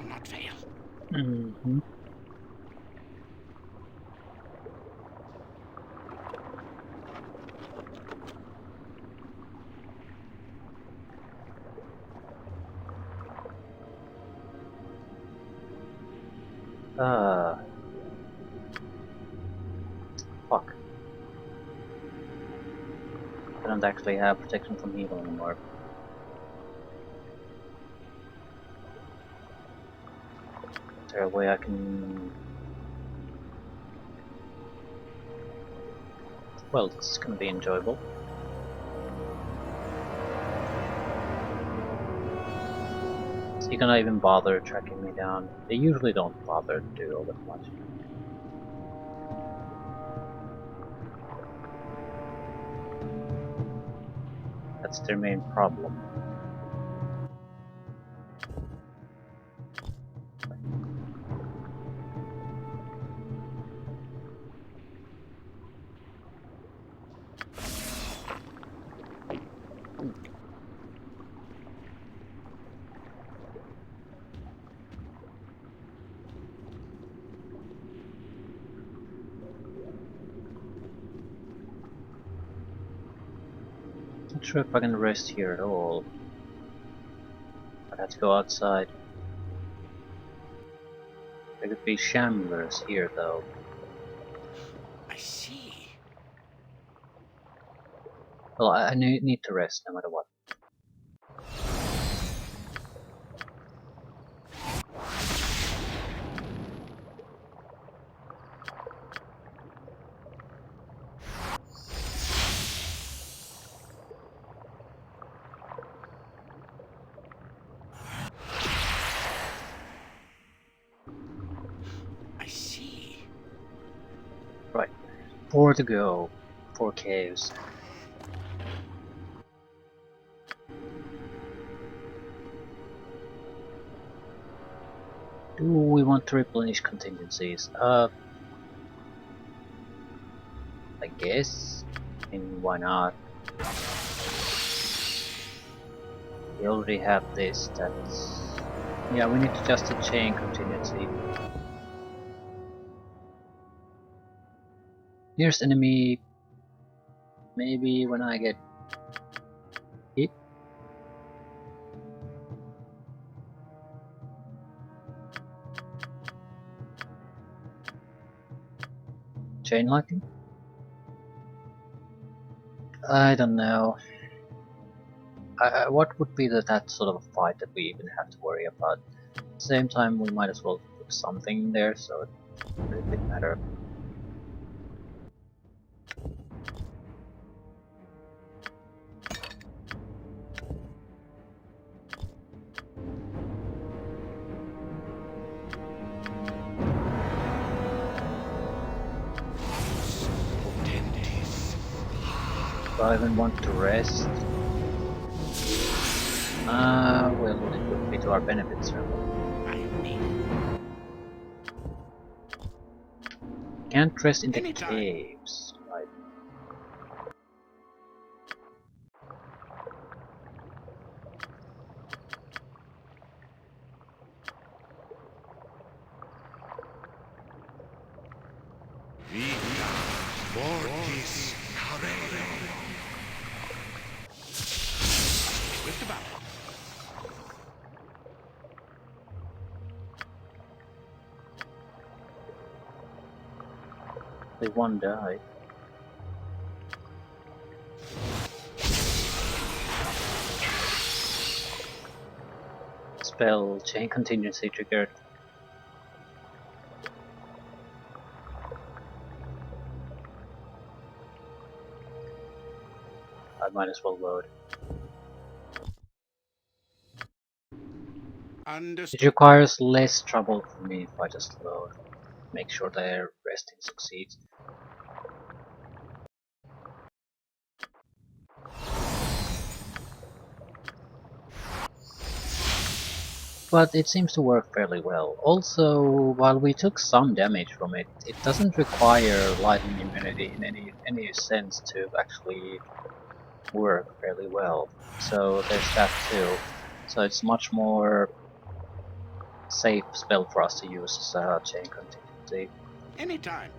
shall not fail. Mm-hmm. Fuck. I don't actually have protection from evil anymore. Is there a way I can... Well, this is gonna be enjoyable. So you cannot even bother tracking me down. They usually don't bother to do all that much. That's their main problem. Not sure if I can rest here at all. I'd have to go outside. There could be shamblers here though. I see. Well, I need to rest no matter what. I see. Right. 4 to go. 4 caves. Do we want to replenish contingencies? I guess. I mean, why not? We already have this, that's... Yeah, we need to just a chain contingency. Nearest enemy... Maybe when I get hit? Chain lightning? I don't know. What would be that sort of a fight that we even have to worry about? At the same time, we might as well put something in there, so it doesn't really matter. Do I even want to rest? Well, it would be to our benefit, certainly. Can't rest in the caves, right? They one died. Spell chain contingency triggered. I might as well load. It requires less trouble for me if I just load. Make sure their resting succeeds. But it seems to work fairly well. Also, while we took some damage from it, it doesn't require lightning immunity in any sense to actually work fairly well. So there's that too. So it's much more safe spell for us to use as a chain contingency. Anytime.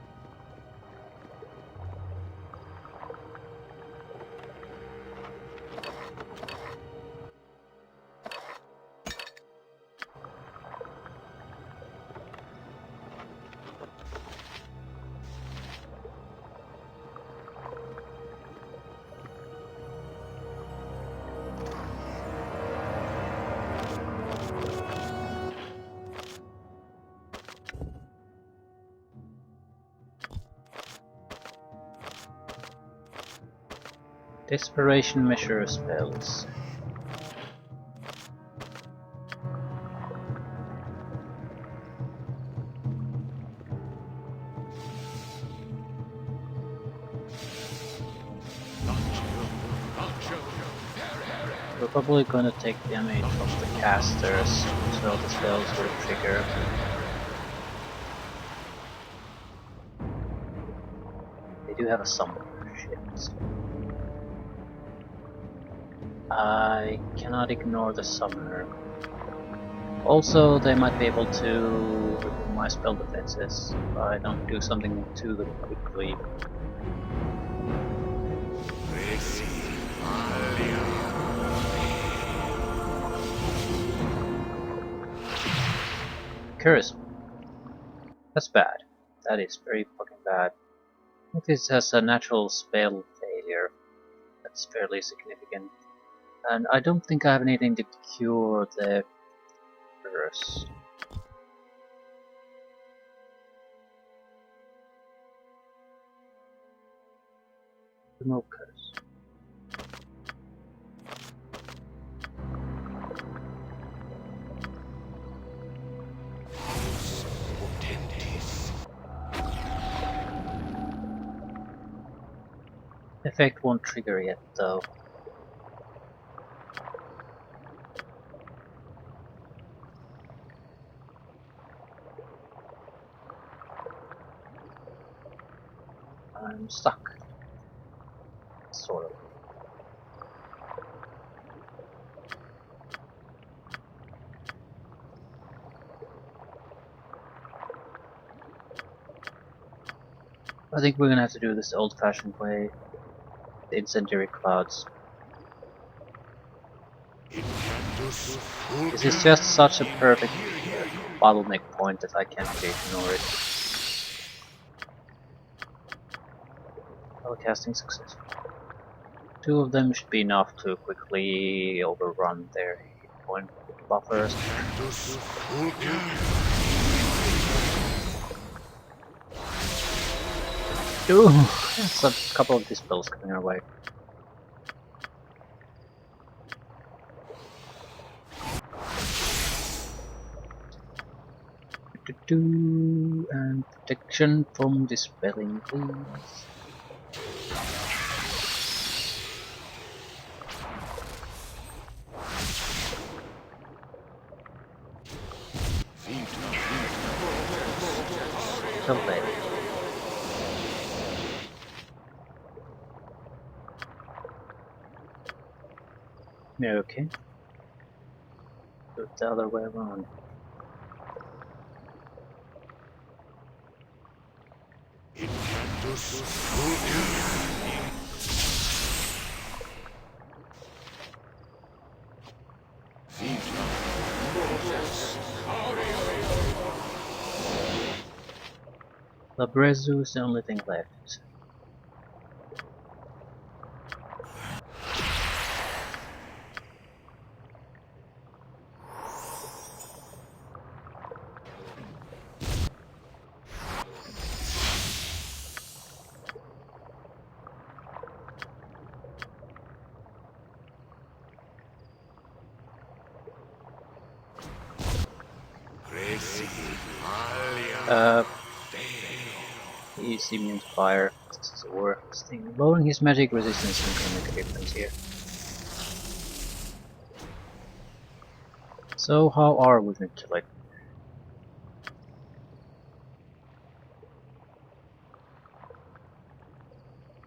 Desperation measure spells. We're probably gonna take damage from the casters, so the spells will trigger. They do have a summoner. Shit. I cannot ignore the summoner. Also, they might be able to remove my spell defenses if I don't do something too quickly. Curse. That's bad. That is very fucking bad. If it has a natural spell failure, that's fairly significant. And I don't think I have anything to cure the curse. Remove curse. Effect won't trigger yet though. I'm stuck. Sort of. I think we're gonna have to do this old-fashioned way. The incendiary clouds. This is just such a perfect bottleneck point that I can't ignore it. Spellcasting success. 2 of them should be enough to quickly overrun their hit point buffers. Ooh, that's a couple of dispels coming our way. And protection from dispelling, please. Something. Okay. Do it the other way around. Labrezu is the only thing left. He's immune to fire. This is a worthless thing. Lowering his magic resistance isn't gonna make a difference here. So how are we going to like?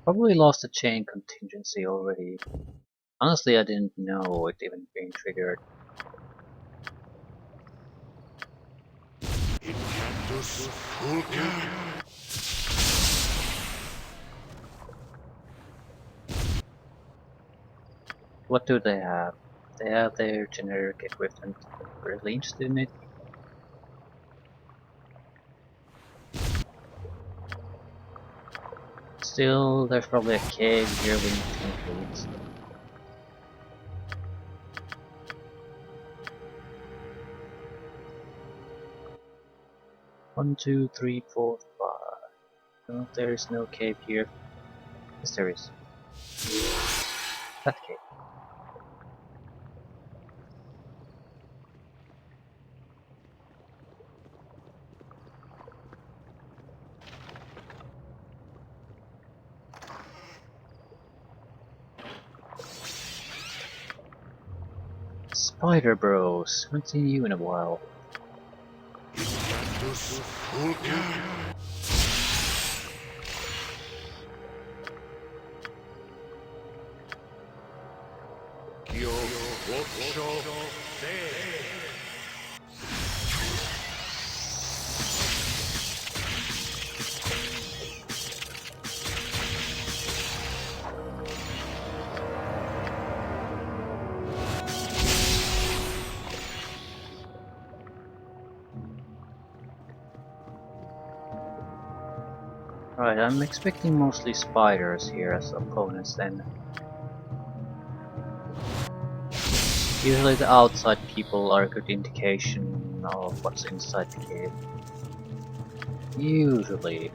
Probably lost the chain contingency already. Honestly, I didn't know it even being triggered. What do they have? They have their generic equipment. Really interested in it? Still, there's probably a cave here we need to complete. One, two, three, four, five. No, there is no cave here. Yes, there is. That cave. Spider Bros. Haven't seen you in a while. Right, I'm expecting mostly spiders here as opponents then. Usually the outside people are a good indication of what's inside the cave. Usually.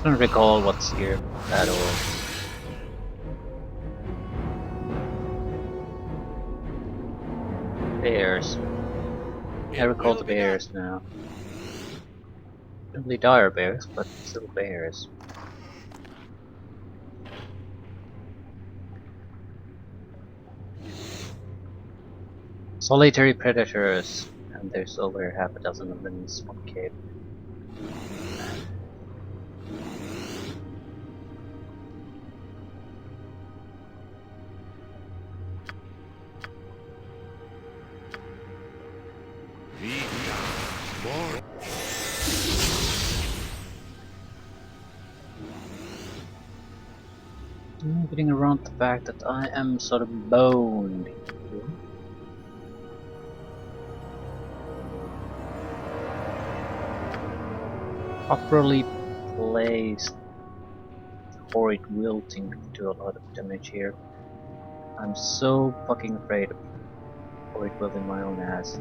I don't recall what's here at all. Bears. I recall the bears now. Simply dire bears, but still bears. Solitary predators, and there's over half a dozen of them in this one cave. Getting around the fact that I am sort of boned. Properly placed horrid wilting could do a lot of damage here. I'm so fucking afraid of horrid wilting my own ass.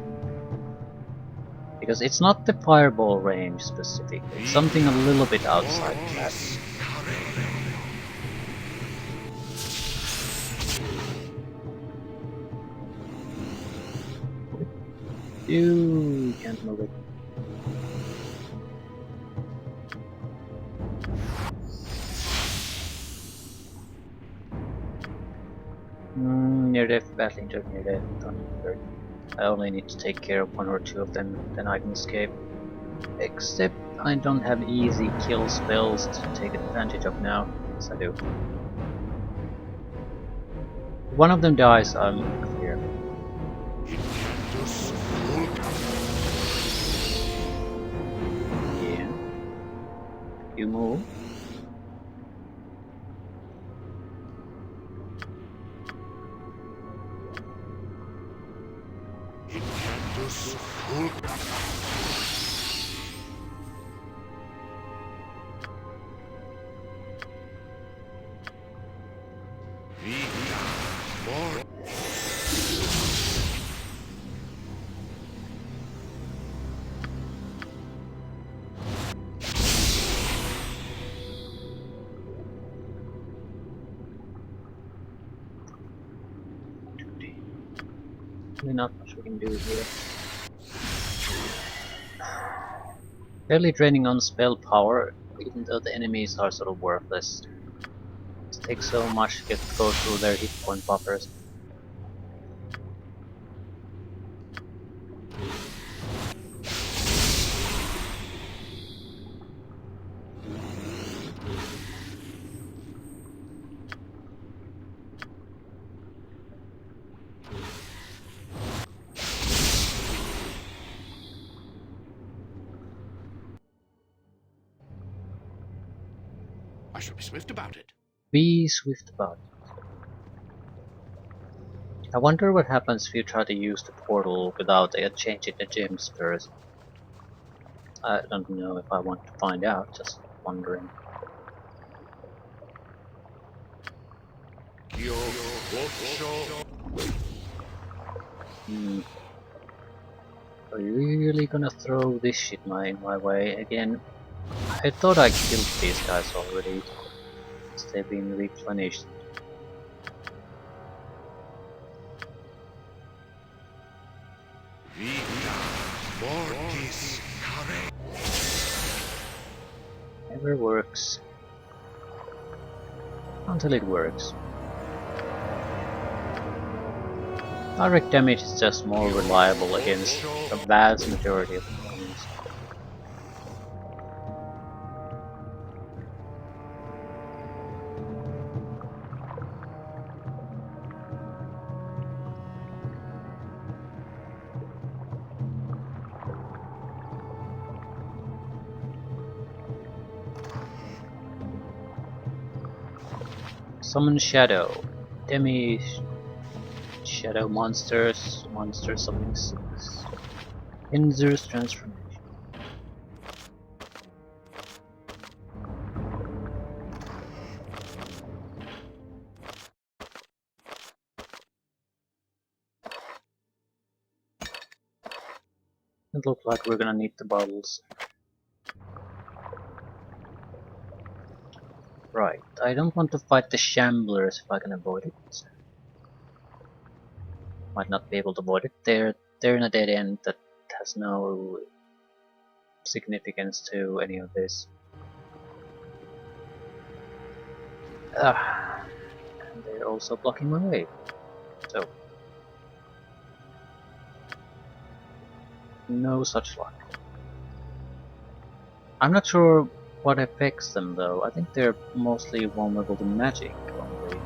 Because it's not the fireball range specifically, it's something a little bit outside of that. You can't move it. Near death, battling to near death. I only need to take care of one or two of them, then I can escape. Except I don't have easy kill spells to take advantage of now. Yes, I do. One of them dies, I'm clear. Yeah. You move. Really not much we can do here. Barely draining on spell power, even though the enemies are sort of worthless. takes so much to go through their hit point buffers. I shall be swift about it. Be swift about it. I wonder what happens if you try to use the portal without changing the gems first. I don't know if I want to find out, just wondering. Hmm. Are you really gonna throw this shit in my way again? I thought I killed these guys already. They've been replenished. Never works. Until it works. Direct damage is just more reliable against the vast majority of enemies. Summon Shadow. Demi Shadow monsters. Monster summoning 6. Inzur's transformation. It looks like we're gonna need the bottles. Right, I don't want to fight the Shamblers if I can avoid it. Might not be able to avoid it. They're in a dead end that has no significance to any of this. And they're also blocking my way. So, no such luck. I'm not sure what affects them though. I think they're mostly vulnerable to magic only.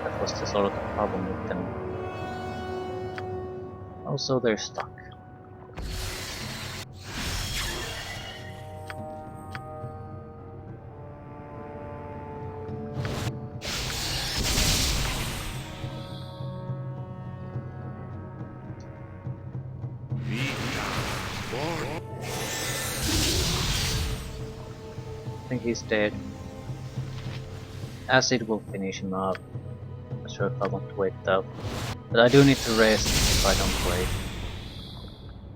That was the sort of the problem with them. Also, they're stuck. I think he's dead. Acid will finish him up. Not sure if I want to wait though. But I do need to rest if I don't wait.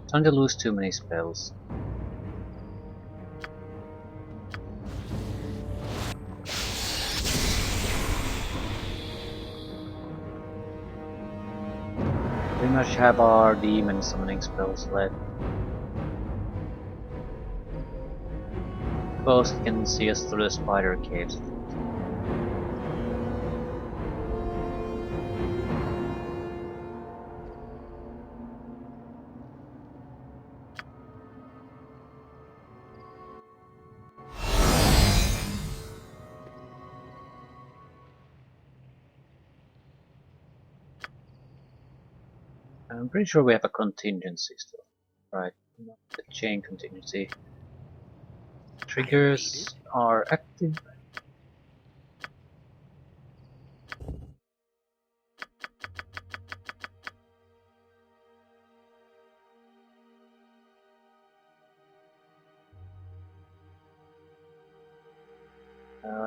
Time to lose too many spells. We must have our demon summoning spells left. Suppose he can see us through the spider caves. I'm pretty sure we have a contingency still. Right, the chain contingency. Triggers are active.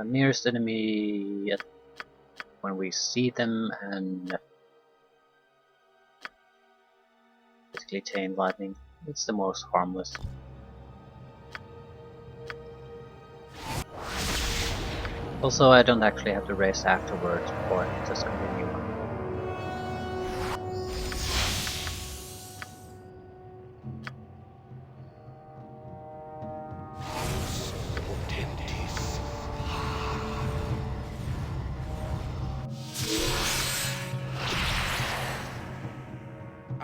Nearest enemy when we see them, and basically chain lightning. It's the most harmless. Also, I don't actually have to race afterwards before I can just continue on.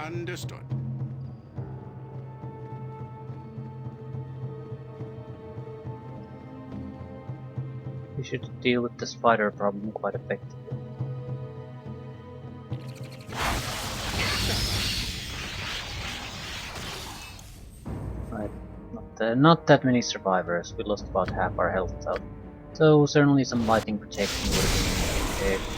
Understood. We should deal with the spider problem quite effectively. Right, not that many survivors. We lost about half our health though. So certainly some lightning protection would have been okay.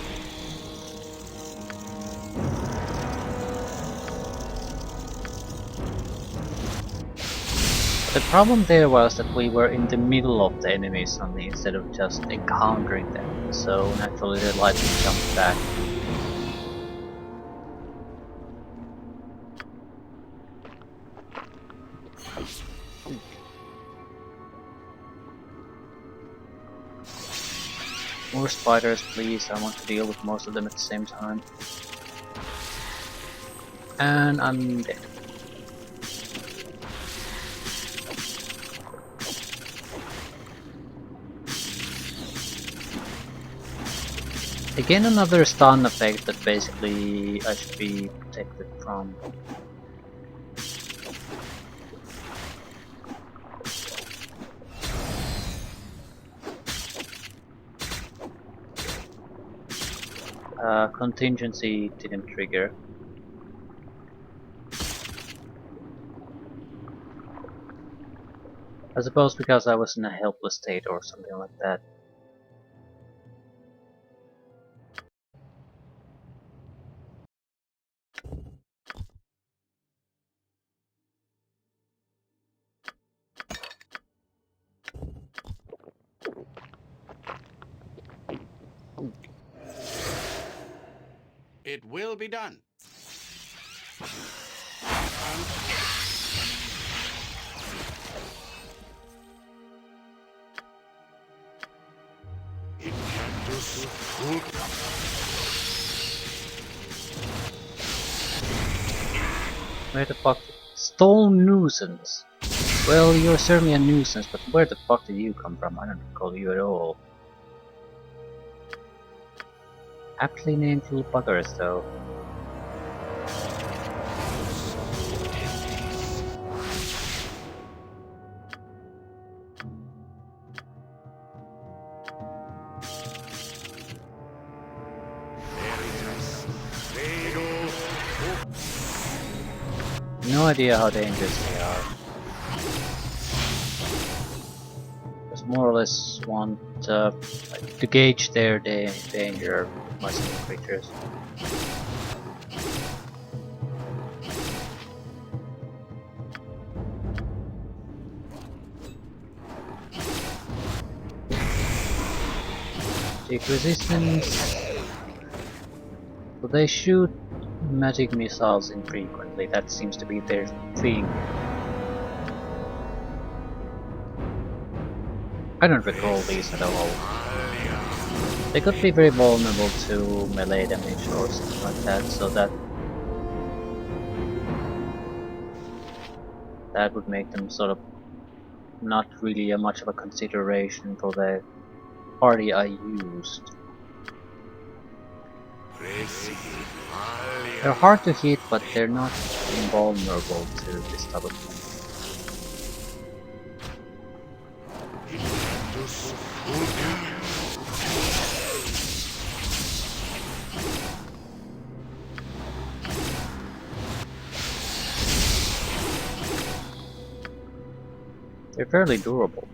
The problem there was that we were in the middle of the enemies only instead of just encountering them, so naturally the lightning jumped back. More spiders please, I want to deal with most of them at the same time. And I'm dead. Again another stun effect that basically I should be protected from. Contingency didn't trigger. I suppose because I was in a helpless state or something like that. It will be done. Where the fuck? Stone nuisance! Well, you're certainly a nuisance, but where the fuck did you come from? I don't recall you at all. Aptly named little buggers, though. No idea how dangerous they are. Just more or less want to gauge their danger by some creatures. Take resistance. So they shoot magic missiles infrequently, that seems to be their thing. I don't recall these at all. They could be very vulnerable to melee damage or something like that, so that would make them sort of not really much of a consideration for the party I used. They're hard to hit, but they're not invulnerable to this type of thing. They're fairly durable.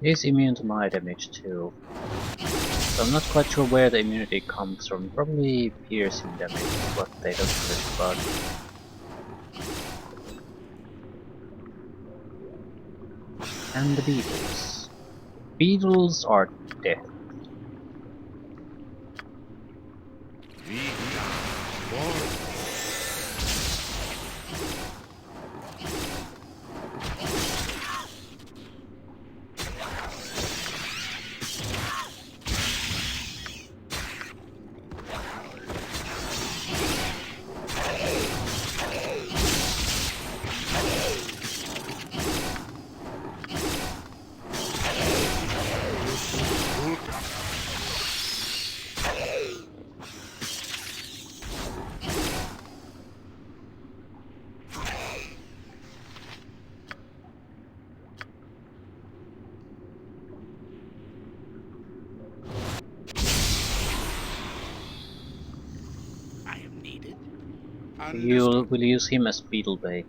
He's immune to my damage too, so I'm not quite sure where the immunity comes from. Probably piercing damage is what they don't care about. And the beetles. Beetles are dead. I am needed. We'll Understood. use him as beetle bait.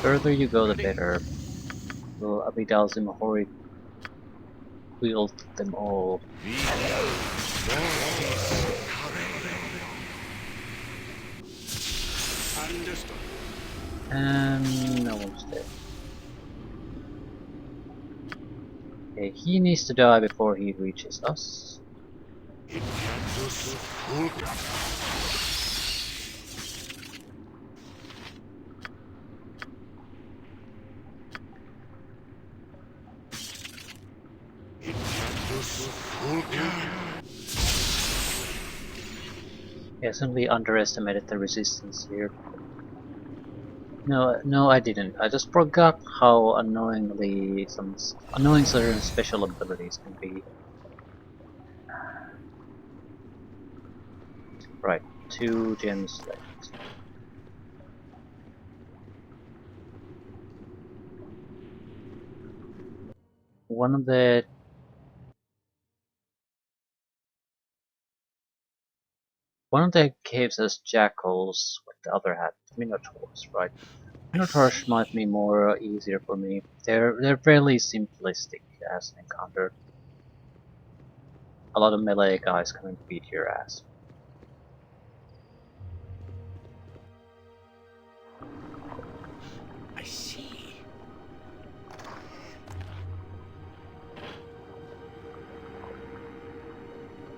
Further you go, the Ready. better. Will Abhidalzim wield them all. Understood. And no one's dead. Okay, he needs to die before he reaches us. I simply underestimated the resistance here. No, I didn't. I just forgot how annoying certain special abilities can be. Right, 2 gems left. One of the caves has jackals, with the other had minotaurs, right? I Minotaurs might see. be more easier for me. They're fairly simplistic as an encounter. A lot of melee guys come and beat your ass. I see.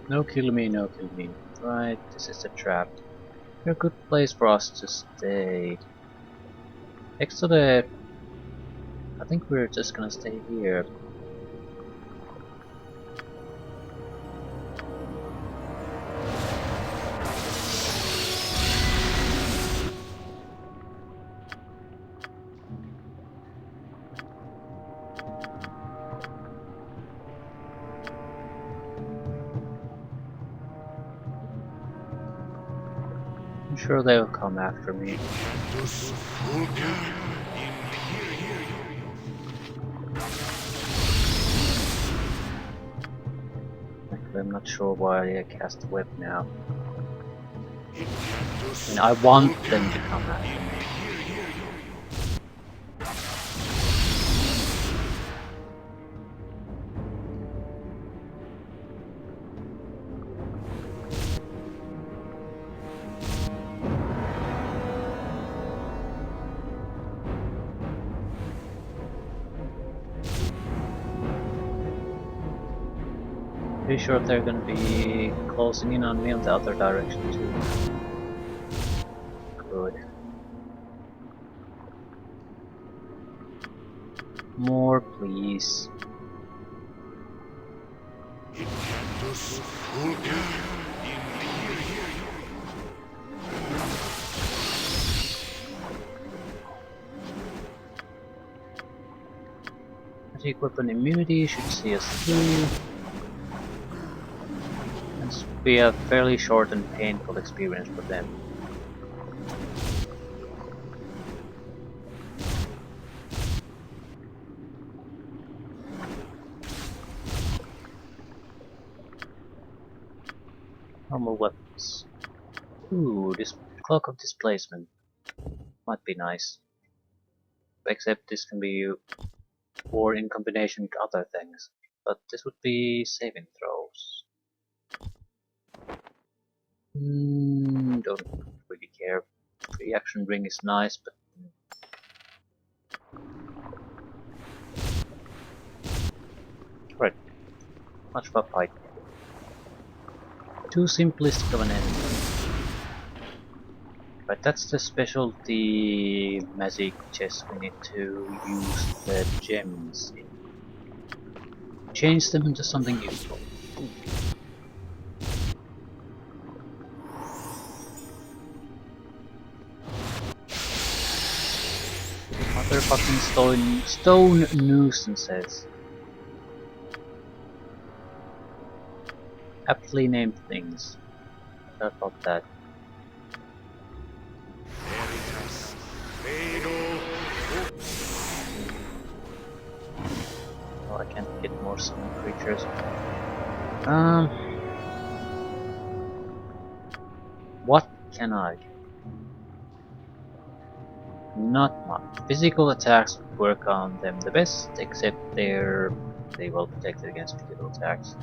No kill me, no kill me. Right, this is a trap. A good place for us to stay. Next to the... I think we're just gonna stay here. I'm sure they'll come after me. Actually, I'm not sure why I cast the web now. I mean, I want them to come after me. Pretty sure they're gonna be closing in on me on the other direction too. Good. More, please. Magic weapon immunity should see us through. And be a fairly short and painful experience for them. Normal weapons. Ooh, this cloak of displacement might be nice. Except this can be worn in combination with other things. But this would be saving throws. Don't really care. Reaction ring is nice, but Much of a fight. Too simplistic of an enemy. But that's the specialty magic chest we need to use the gems in. Change them into something useful. Motherfucking stone nuisances. Aptly named things. How about that? Oh, I can't get more summon creatures. What can I do? Not much. Physical attacks work on them the best, except they well protected against physical attacks.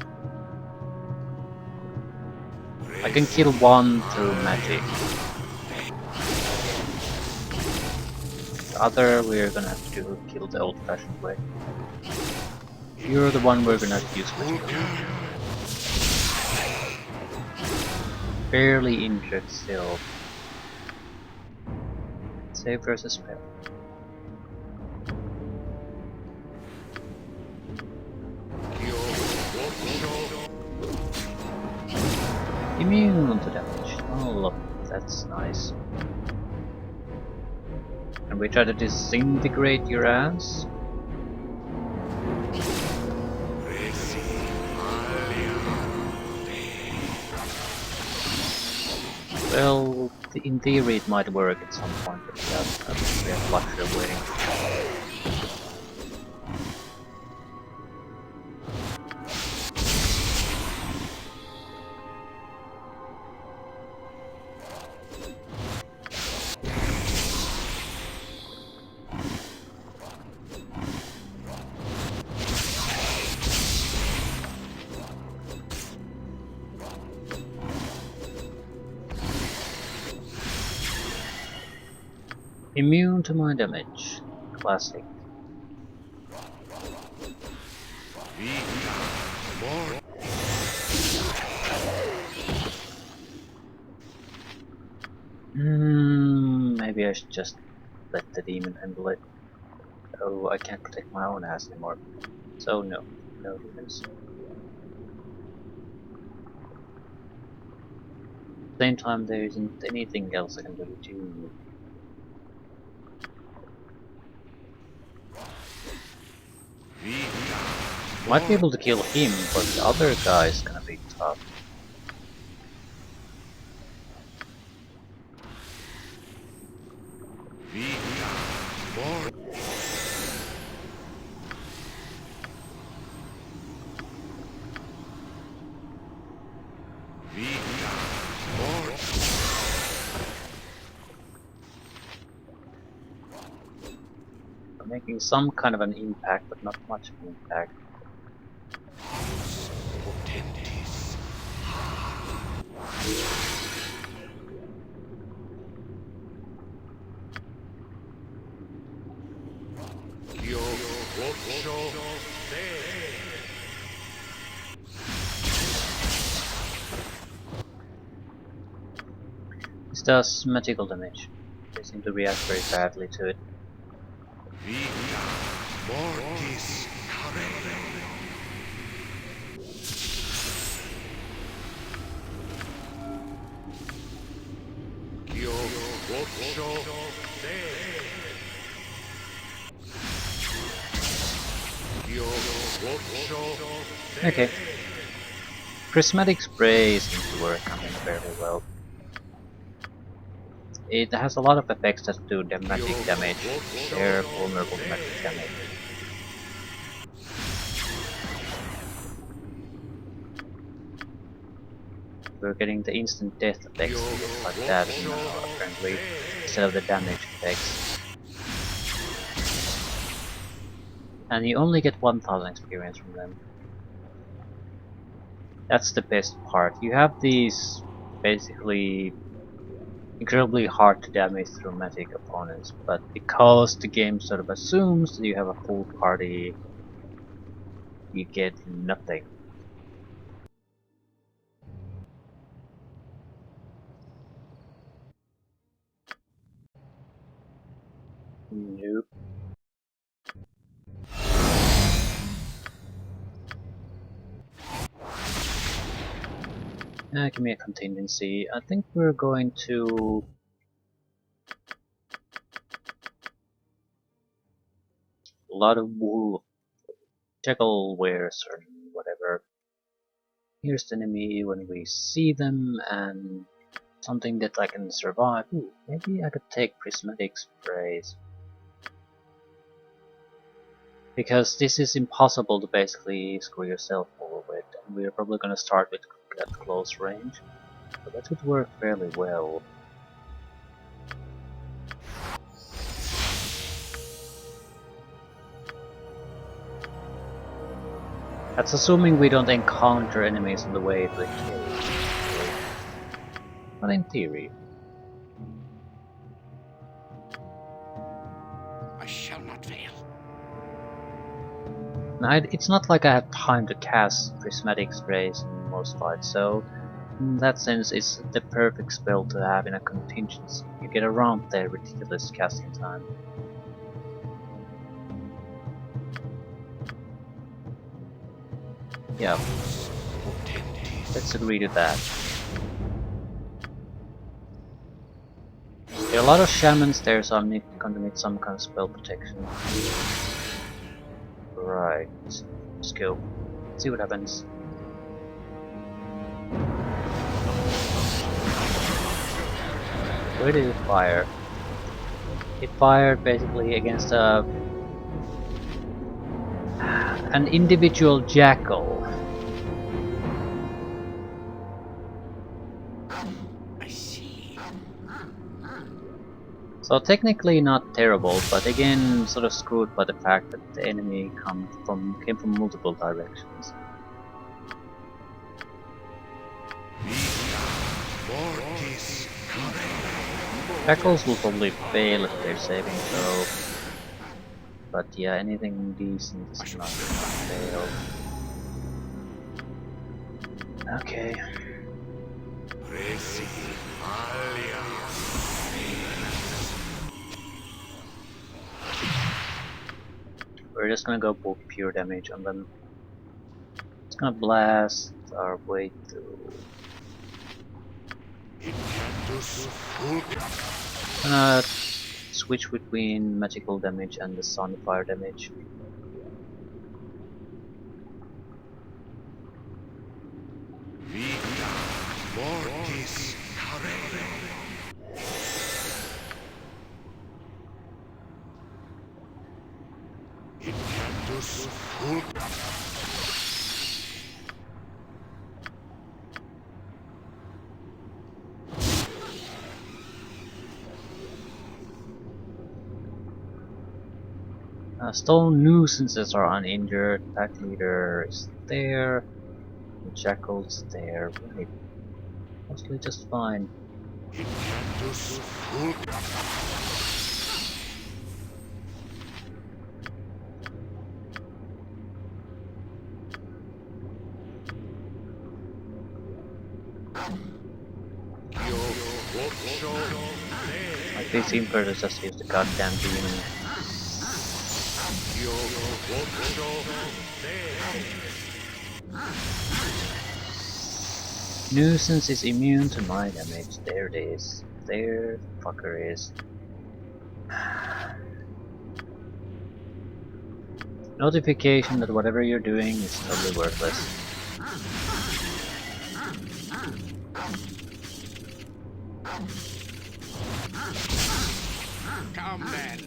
I can kill one through magic. The other we're gonna have to kill the old-fashioned way. You're the one we're gonna have to use magic. Barely injured still. Save versus spell. Immune to damage. Oh look, that's nice. And we try to disintegrate your ass? Well, in theory it might work at some point, but we have luxury of waiting. Immune to my damage. Classic. Maybe I should just let the demon handle it. Oh, I can't protect my own ass anymore. So no demons. At the same time, there isn't anything else I can really do. Might be able to kill him, but the other guy's gonna be tough. I'm making some kind of an impact, but not much of an impact. This does magical damage. They seem to react very badly to it. Okay. Prismatic spray seems to work on him fairly well. It has a lot of effects that do the magic damage. They're vulnerable to magic damage. We're getting the instant death effects and things like that apparently, instead of the damage effects. And you only get 1000 experience from them. That's the best part. You have these basically incredibly hard to damage through magic opponents, but because the game sort of assumes that you have a full party, you get nothing. Nope. Give me a contingency. I think we're going to... a lot of wool, jackal wares or whatever. Here's the enemy when we see them, and something that I can survive. Ooh, maybe I could take prismatic sprays. Because this is impossible to basically screw yourself over with, and we're probably gonna start with at close range. But that would work fairly well. That's assuming we don't encounter enemies on the way to the cave. But in theory. I shall not fail. Now, it's not like I have time to cast prismatic sprays in most fights, so in that sense it's the perfect spell to have in a contingency. You get around the ridiculous casting time. Yeah, let's agree to that. There are a lot of shamans there, so I'm gonna need some kind of spell protection. Right, let's go. See what happens. Where did it fire? It fired basically against an individual jackal. I see. So technically not terrible, but again sort of screwed by the fact that the enemy came from multiple directions. Jackals will probably fail if they're saving throw. But yeah, anything decent is not gonna fail. Okay. We're just gonna go pure damage on them. It's gonna blast our way through. Gonna switch between magical damage and the sunfire damage. Stone nuisances are uninjured, pack leader is there, the jackal's there, right. Mostly just fine. My PC inverter just used the goddamn demon. Nuisance is immune to my damage. There it is. There the fucker is. Notification that whatever you're doing is totally worthless. Come then.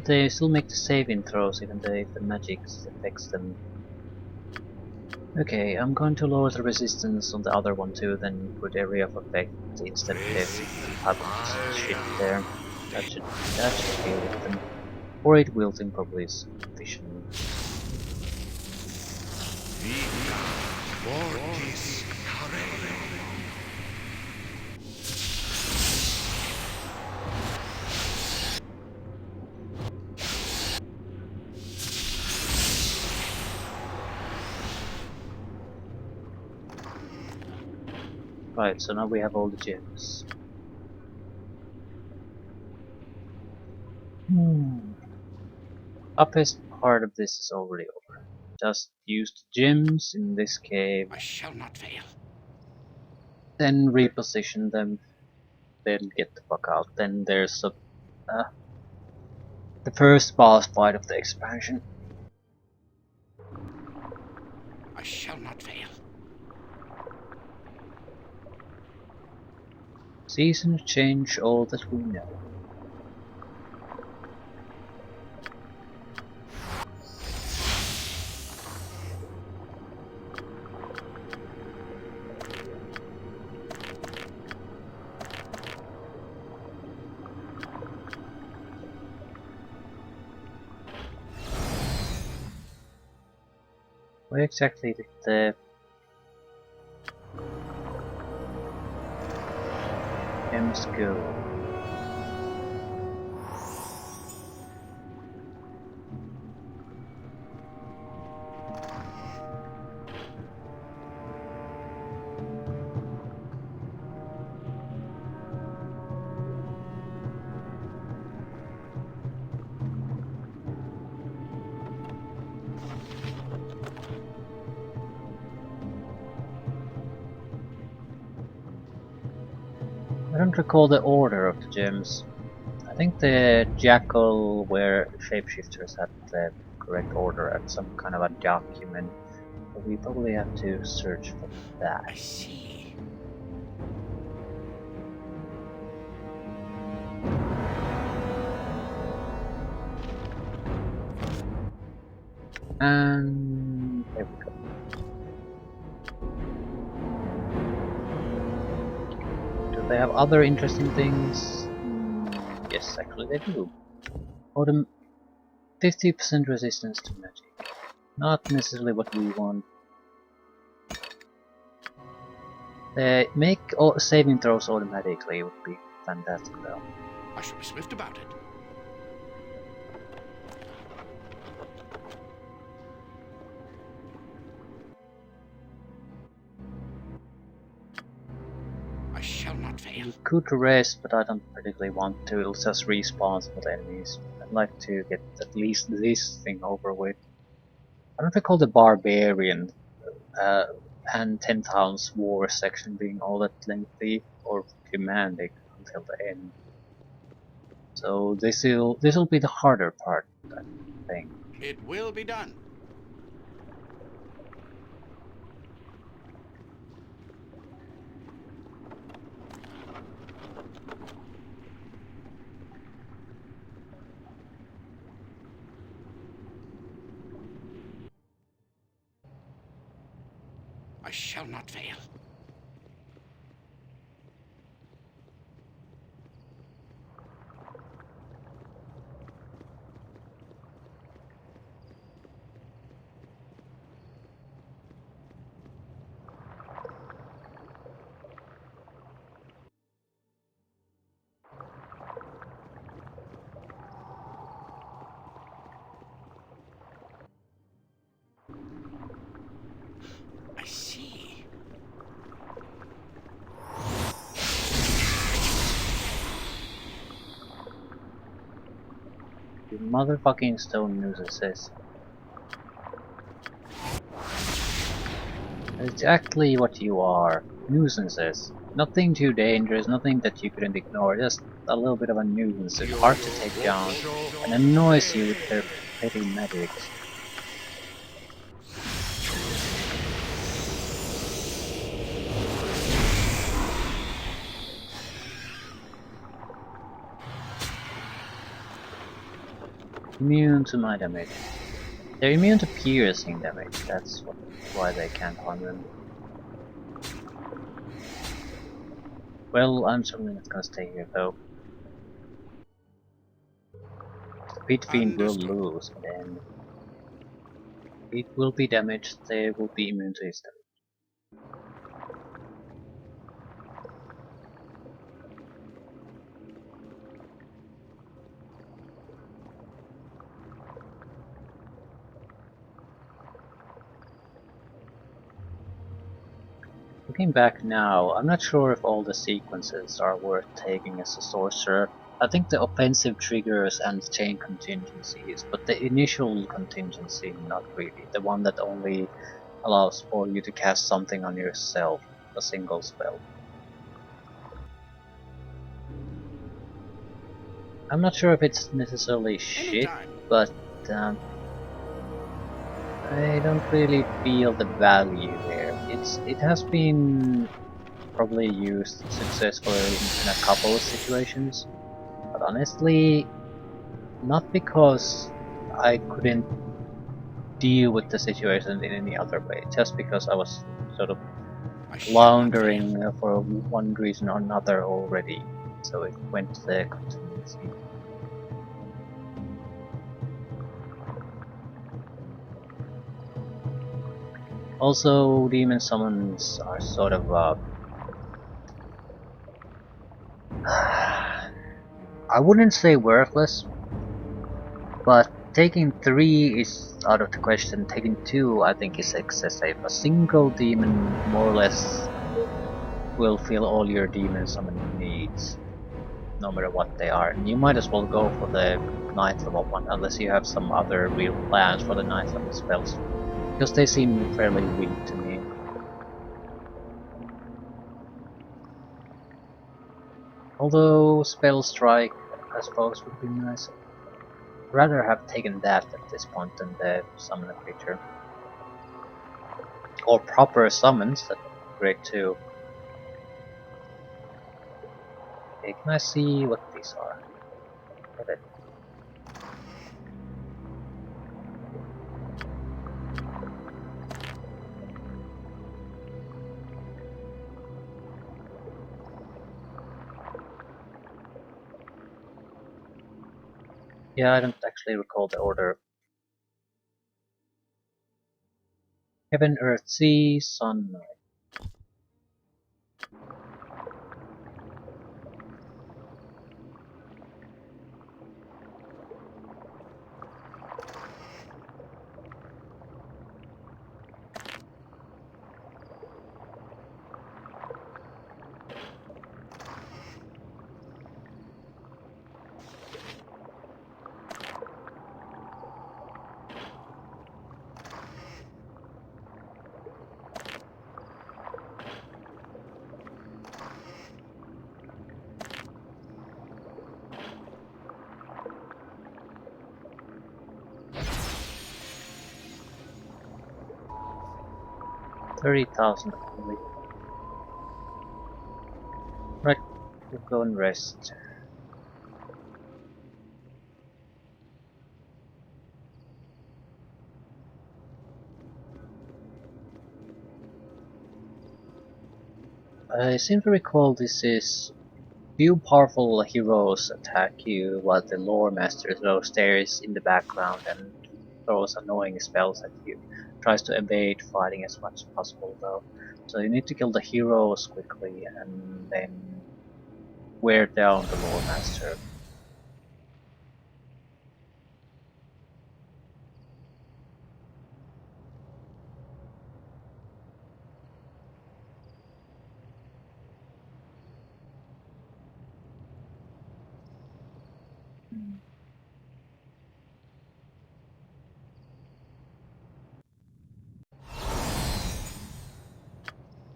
They still make the saving throws even though if the magic affects them. Okay, I'm going to lower the resistance on the other one too, then put area of effect instead of this type of shit there. That should deal with them. or 8 wielding probably is sufficient. Right, so now we have all the gems. Toughest part of this is already over. Just use the gems in this cave, I shall not fail. then reposition them, then get the fuck out. Then there's the first boss fight of the expansion. I shall not fail. Seasons change all that we know. Where exactly did the gems go? I don't recall the order of the gems. I think the jackal where shapeshifters had the correct order at some kind of a document, but we probably have to search for that. I see. And there we go. Do they have other interesting things? Yes, actually they do. Autumn 50% resistance to magic. Not necessarily what we want. Make all saving throws automatically would be fantastic though. I shall be swift about it. I shall not fail. You could rest, but I don't particularly want to. It'll just respawn with enemies. I'd like to get at least this thing over with. I don't recall the barbarian and 10,000 war section being all that lengthy or demanding until the end. So this'll be the harder part, I think. It will be done. I shall not fail. I see. You motherfucking stone nuisances. Exactly what you are. Nuisances. Nothing too dangerous, nothing that you couldn't ignore, just a little bit of a nuisance. It's hard to take down and annoys you with their petty magics. Immune to my damage. They're immune to piercing damage, that's why they can't harm them. Well, I'm certainly not gonna stay here though. Bitfiend will Understood. lose, then it will be damaged, they will be immune to his damage. Looking back now, I'm not sure if all the sequences are worth taking as a sorcerer. I think the offensive triggers and chain contingencies, but the initial contingency not really. The one that only allows for you to cast something on yourself, a single spell. I'm not sure if it's necessarily shit, Anytime. but um, I don't really feel the value there. It has been probably used successfully in a couple of situations, but honestly, not because I couldn't deal with the situation in any other way, just because I was sort of I shall not fail. floundering for one reason or another already, so it went to the contingency. Also, demon summons are sort of I wouldn't say worthless, but taking 3 is out of the question. Taking 2 I think is excessive. A single demon more or less will fill all your demon summoning needs, no matter what they are. And you might as well go for the 9th level one, unless you have some other real plans for the 9th level spells, because they seem fairly weak to me. Although Spell Strike, I suppose, would be nice. Rather have taken that at this point than the summon a creature. Or proper summons, that would be great too. Okay, can I see what these are? Got it. Yeah, I don't actually recall the order. Heaven, Earth, Sea, Sun, 30,000 only. Right, we'll go and rest. I seem to recall this is few powerful heroes attack you while the Luremasters though stares in the background and throws annoying spells at you. Tries to evade fighting as much as possible though. So you need to kill the heroes quickly and then wear down the Luremaster.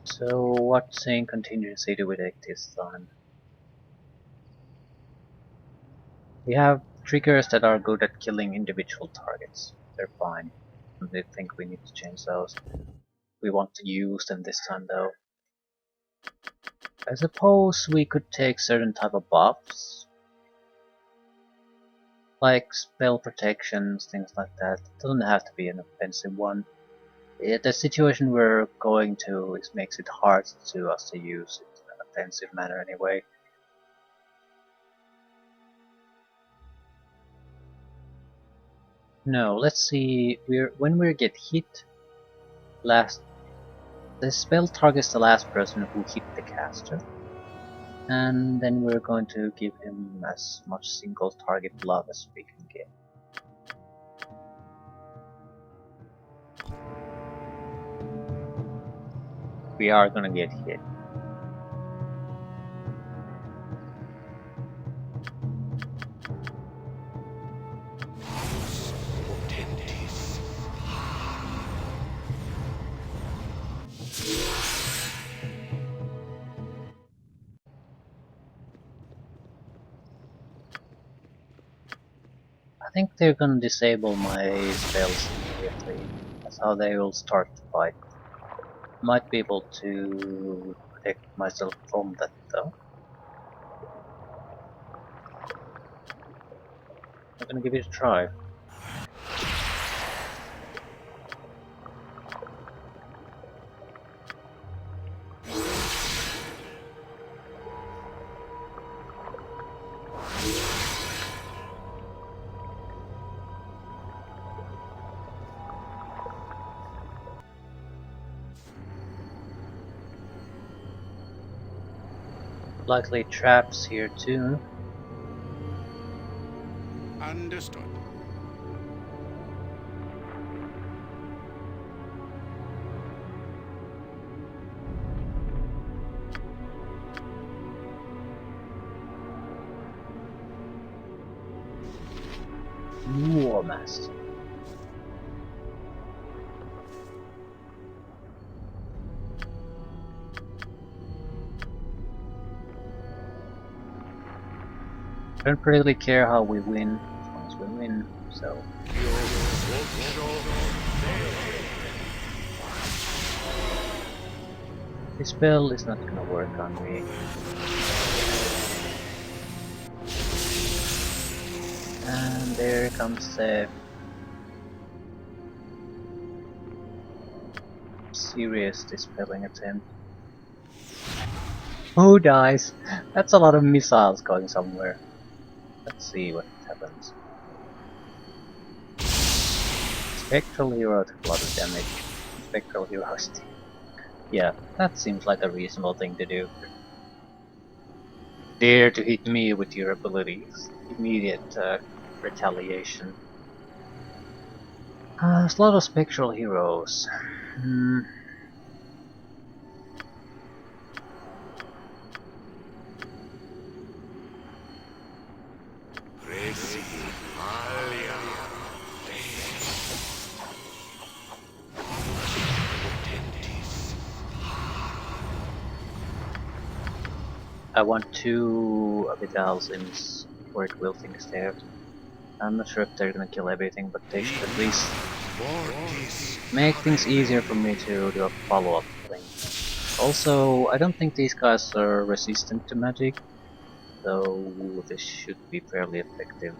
So what chain contingency do we take this time? We have triggers that are good at killing individual targets. They're fine. I don't think we need to change those. We want to use them this time though. I suppose we could take certain type of buffs, like spell protections, things like that. It doesn't have to be an offensive one. The situation we're going to makes it hard to us to use it in an offensive manner anyway. No, let's see. When we get hit, last the spell targets the last person who hit the caster, and then we're going to give him as much single target love as we can get. We are gonna get hit. I think they're gonna disable my spells immediately. That's how they will start the fight. Might be able to protect myself from that though. I'm gonna give it a try. Likely traps here too. Understood. Luremasters. I don't really care how we win, as long as we win, so. This spell is not gonna work on me. And there comes the serious dispelling attempt. Who dies? That's a lot of missiles going somewhere. Let's see what happens. Spectral hero took a lot of damage. Spectral hero still. Yeah, that seems like a reasonable thing to do. Dare to hit me with your abilities. Immediate retaliation. There's a lot of spectral heroes. I want 2 Abigail Sims before it will think there. I'm not sure if they're gonna kill everything, but they should at least make things easier for me to do a follow-up killing. Also, I don't think these guys are resistant to magic, so this should be fairly effective.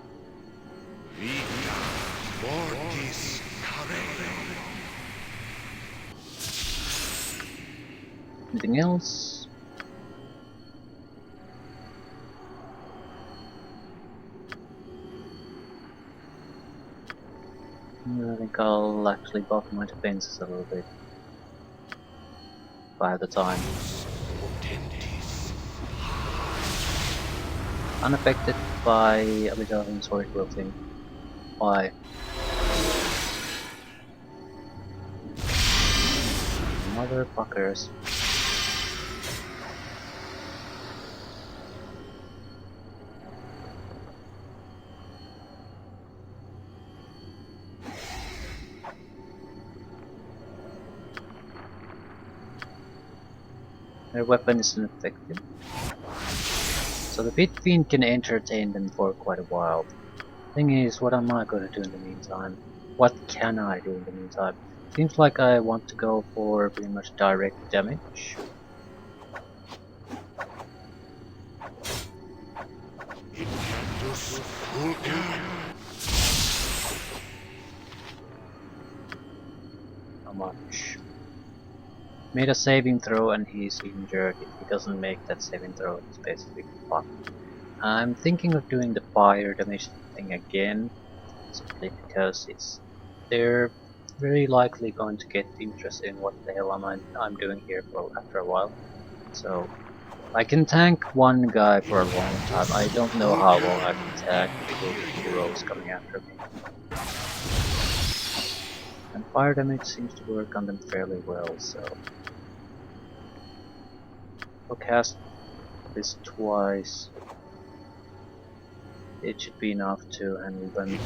Anything else? I think I'll actually buff my defenses a little bit. By the time. Unaffected by Abigail and Sword Wilting. Why? Motherfuckers. Their weapon is ineffective. So the Pit Fiend can entertain them for quite a while. Thing is, what am I going to do in the meantime? What can I do in the meantime? Seems like I want to go for pretty much direct damage. How much? Made a saving throw and he's injured. If he doesn't make that saving throw, he's basically fucked. I'm thinking of doing the fire damage thing again. simply because they're very likely going to get interested in what the hell I'm doing here for after a while. So I can tank one guy for a long time. I don't know how long I can tank a group of heroes coming after me. And fire damage seems to work on them fairly well, so I'll cast this twice. It should be enough to handle them.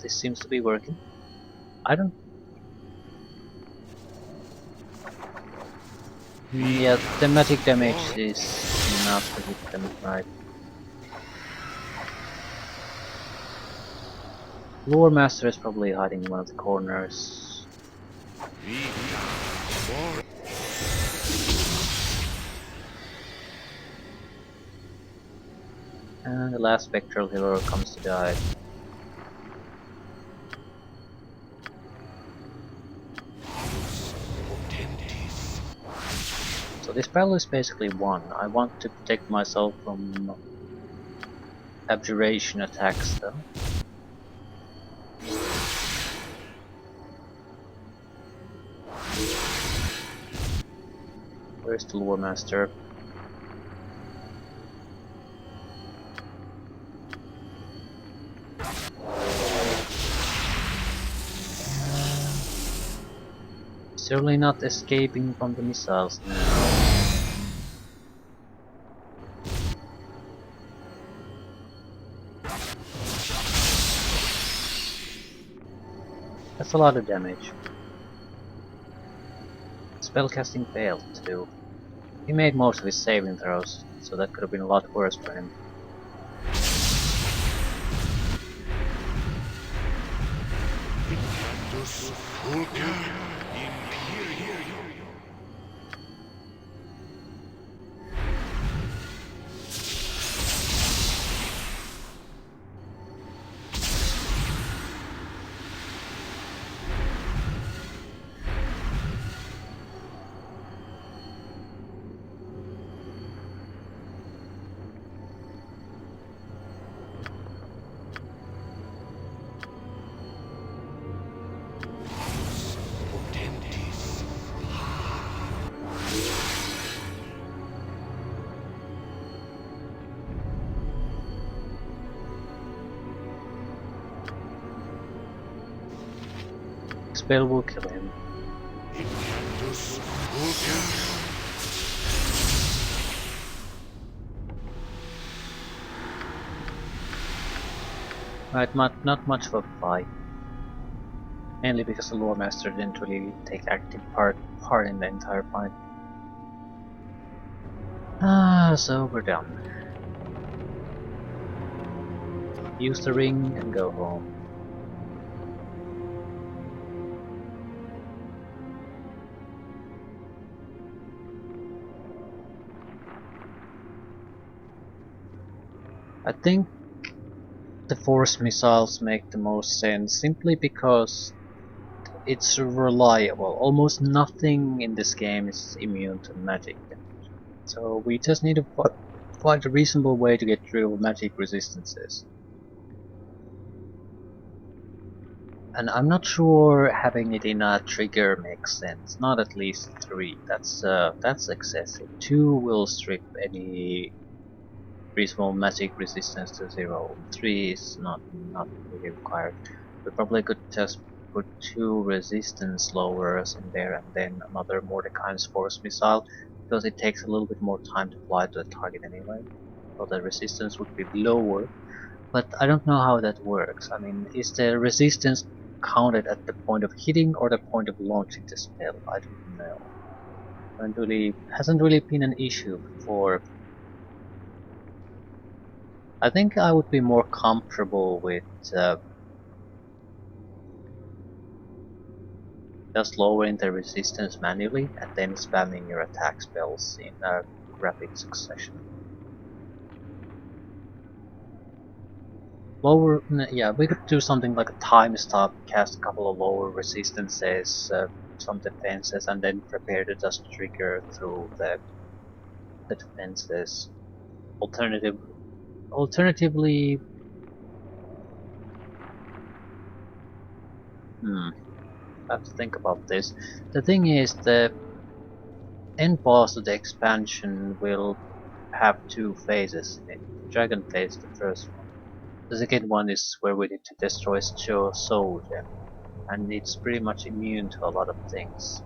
This seems to be working. I don't. Yeah, the magic damage is enough to hit them right. Luremaster is probably hiding in one of the corners. And the last spectral hero comes to die. So this battle is basically won. I want to protect myself from abjuration attacks though. Where's the Luremaster? Certainly not escaping from the missiles now. That's a lot of damage. Spellcasting failed too. He made most of his saving throws, so that could have been a lot worse for him. Spell will kill him. Right, not much of a fight. Mainly because the Luremaster didn't really take active part in the entire fight. So we're done. Use the ring and go home. I think the force missiles make the most sense simply because it's reliable. Almost nothing in this game is immune to magic. So we just need to find a reasonable way to get rid of magic resistances. And I'm not sure having it in a trigger makes sense. Not at least 3. That's excessive. 2 will strip any reasonable magic resistance to 0. 3 is not really required. We probably could just put 2 resistance lowers in there and then another Mordecai's force missile, because it takes a little bit more time to fly to the target anyway. So the resistance would be lower. But I don't know how that works. I mean, is the resistance counted at the point of hitting or the point of launching the spell? I don't know. Hasn't really been an issue before. I think I would be more comfortable with just lowering the resistance manually and then spamming your attack spells in a rapid succession. Yeah, we could do something like a time stop, cast a couple of lower resistances, some defenses, and then prepare to just trigger through the defenses. Alternatively, I have to think about this. The thing is, the end boss of the expansion will have two phases in it. The dragon phase, the first one. The second one is where we need to destroy Soul Gem, and it's pretty much immune to a lot of things.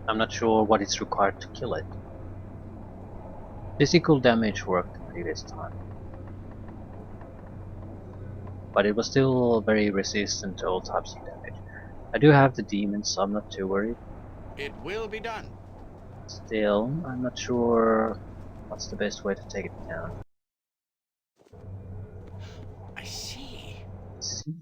I'm not sure what is required to kill it. Physical damage worked the previous time, but it was still very resistant to all types of damage. I do have the demons, so I'm not too worried. It will be done. Still, I'm not sure what's the best way to take it down. I see. See?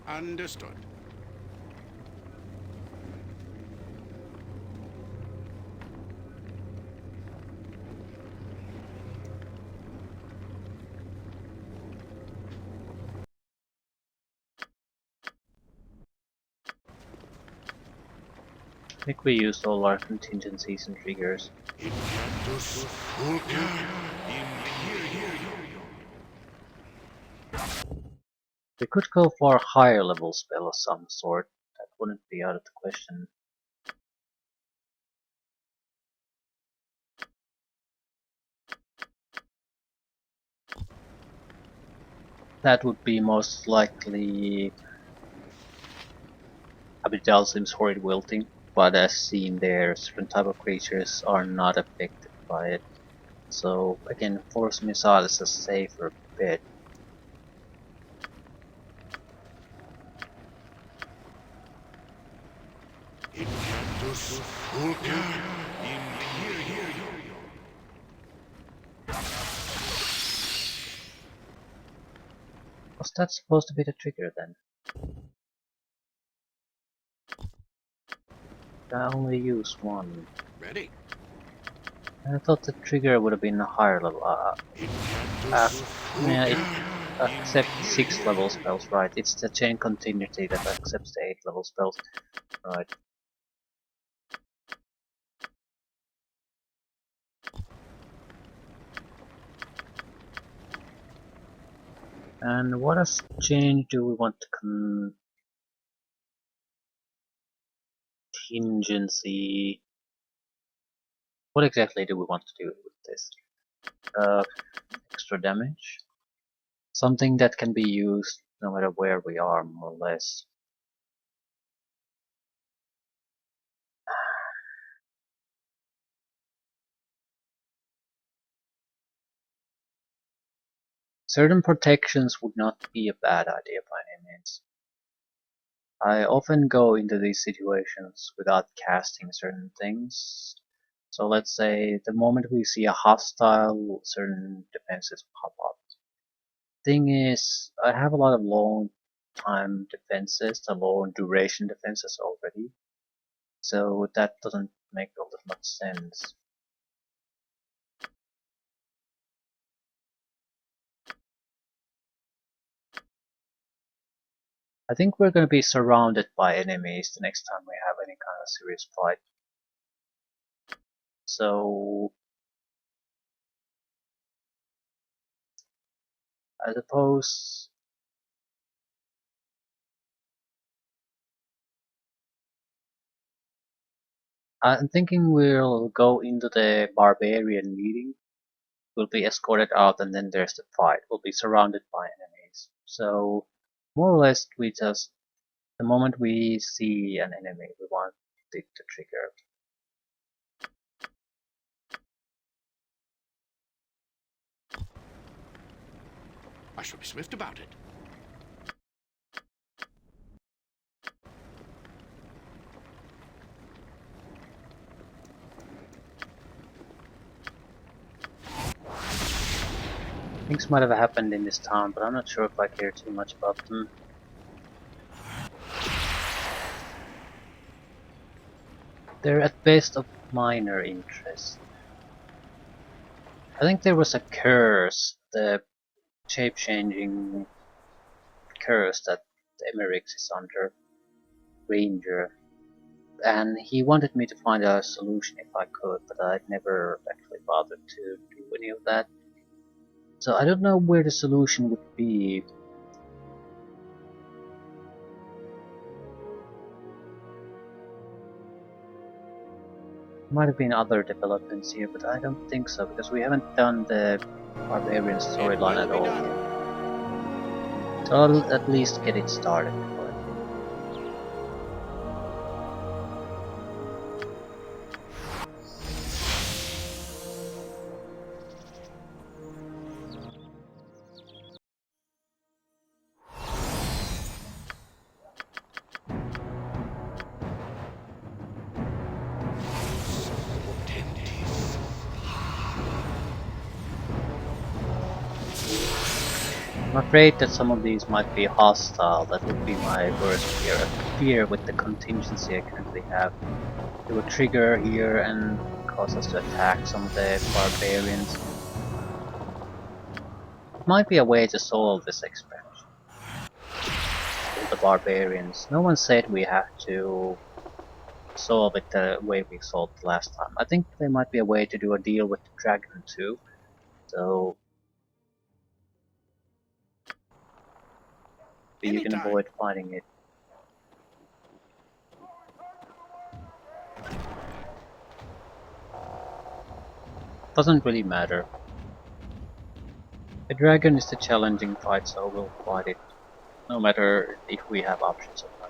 Understood. I think we used all our contingencies and triggers. We could go for a higher level spell of some sort. That wouldn't be out of the question. That would be most likely Abidalsim's Horrid Wilting, but as seen there, certain type of creatures are not affected by it. So again, Force Missile is a safer bet. Was that supposed to be the trigger then? I only use one. Ready. I thought the trigger would have been a higher level. Yeah, it accepts 6 level spells, right? It's the chain continuity that accepts the 8 level spells, right? And what as chain do we want to contingency? What exactly do we want to do with this? Extra damage? Something that can be used no matter where we are, more or less. Certain protections would not be a bad idea by any means. I often go into these situations without casting certain things. So let's say the moment we see a hostile, certain defenses pop up. Thing is, I have a lot of long time defenses, the long duration defenses already. So that doesn't make all that much sense. I think we're going to be surrounded by enemies the next time we have any kind of serious fight. So I suppose I'm thinking we'll go into the barbarian meeting. We'll be escorted out, and then there's the fight. We'll be surrounded by enemies. So more or less, we just the moment we see an enemy, we want it to trigger. I shall be swift about it. Things might have happened in this town, but I'm not sure if I care too much about them. They're at best of minor interest. I think there was a curse, the shape-changing curse that Emmerich is under, Ranger. And he wanted me to find a solution if I could, but I'd never actually bothered to do any of that. So I don't know where the solution would be. Might have been other developments here, but I don't think so, because we haven't done the Barbarian storyline at all yet. So I'll at least get it started. I'm afraid that some of these might be hostile. That would be my worst fear. A fear with the contingency I currently have. It would trigger here and cause us to attack some of the barbarians. It might be a way to solve this expansion. With the barbarians. No one said we have to solve it the way we solved it last time. I think there might be a way to do a deal with the dragon too. So you can Anytime. avoid fighting it. Doesn't really matter. The dragon is the challenging fight, so we'll fight it, no matter if we have options or not.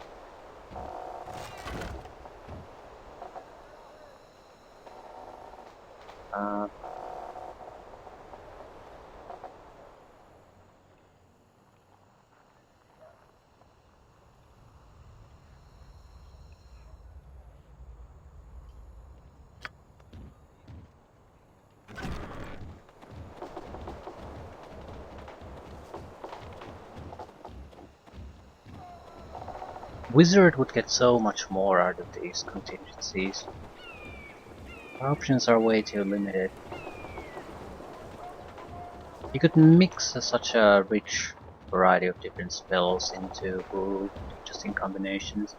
Wizard would get so much more out of these contingencies. Our options are way too limited. You could mix such a rich variety of different spells into interesting combinations.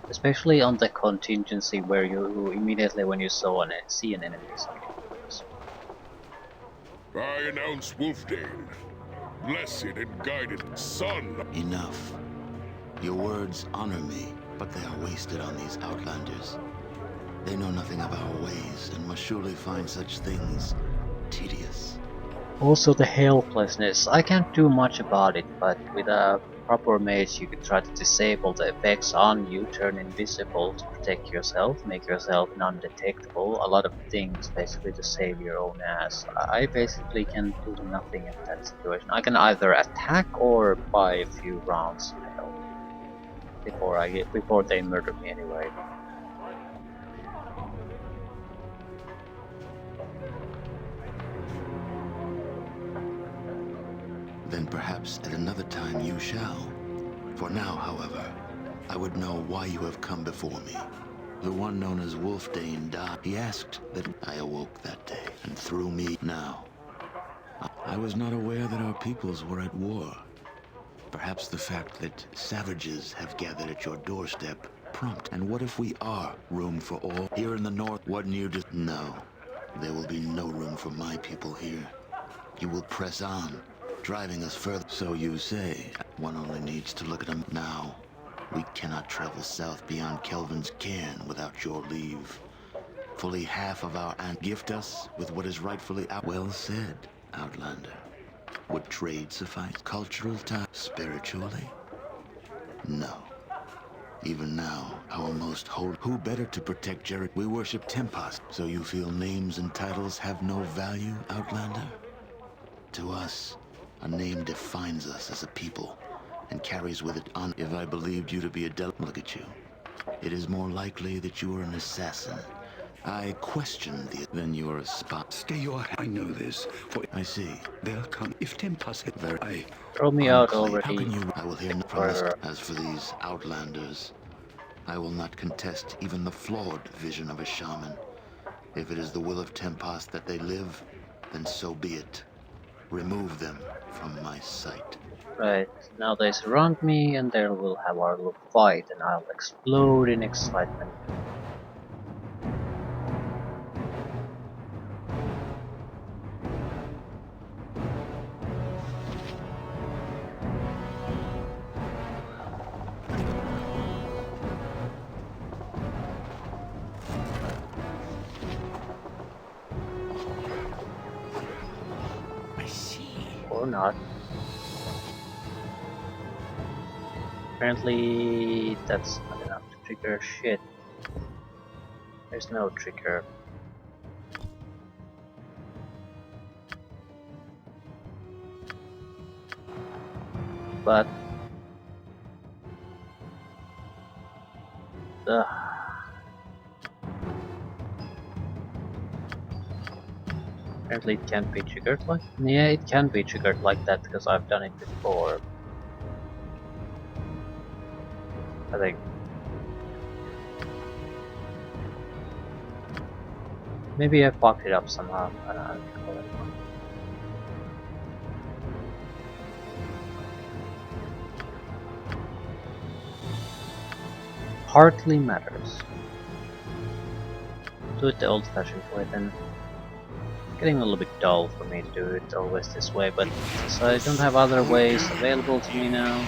Especially on the contingency where you immediately when you see an enemy something works. I announce Wolfdane, blessed and guided son. Enough. Your words honor me, but they are wasted on these outlanders. They know nothing of our ways and must surely find such things tedious. Also the helplessness. I can't do much about it, but with a proper mage you could try to disable the effects on you, turn invisible to protect yourself, make yourself non-detectable, a lot of things basically to save your own ass. I basically can do nothing in that situation. I can either attack or buy a few rounds before they murder me anyway. Then perhaps at another time you shall. For now, however, I would know why you have come before me. The one known as Wolfdane died. He asked that I awoke that day and threw me now. I was not aware that our peoples were at war. Perhaps the fact that savages have gathered at your doorstep prompt. And what if we are room for all? Here in the north, what new No. There will be no room for my people here. You will press on, driving us further. So you say. One only needs to look at them now. We cannot travel south beyond Kelvin's cairn without your leave. Fully half of our gift us with what is rightfully our. Well said, Outlander. Would trade suffice? Cultural ties? Spiritually? No. Even now, our most holy. Who better to protect Jared? We worship Tempest. So you feel names and titles have no value, Outlander? To us, a name defines us as a people and carries with it on. If I believed you to be a look at you. It is more likely that you are an assassin I question the... Then you're a spy. Stay your... I know this, for I see. they'll come. If Tempus had... I... Throw me out Unclean. How already. can you... I will hear no from this. Forever. As for these outlanders, I will not contest even the flawed vision of a shaman. If it is the will of Tempest that they live, then so be it. Remove them from my sight. Right, now they surround me and there we'll have our little fight and I'll explode in excitement. I see. Or not. Apparently that's not enough to trigger shit. There's no trigger. But apparently it can't be triggered like... Yeah, it can be triggered like that because I've done it before. I think. Maybe I fucked it up somehow. I don't know. Hardly matters. Do it the old-fashioned way then. Getting a little bit dull for me to do it always this way, but since I don't have other ways available to me now,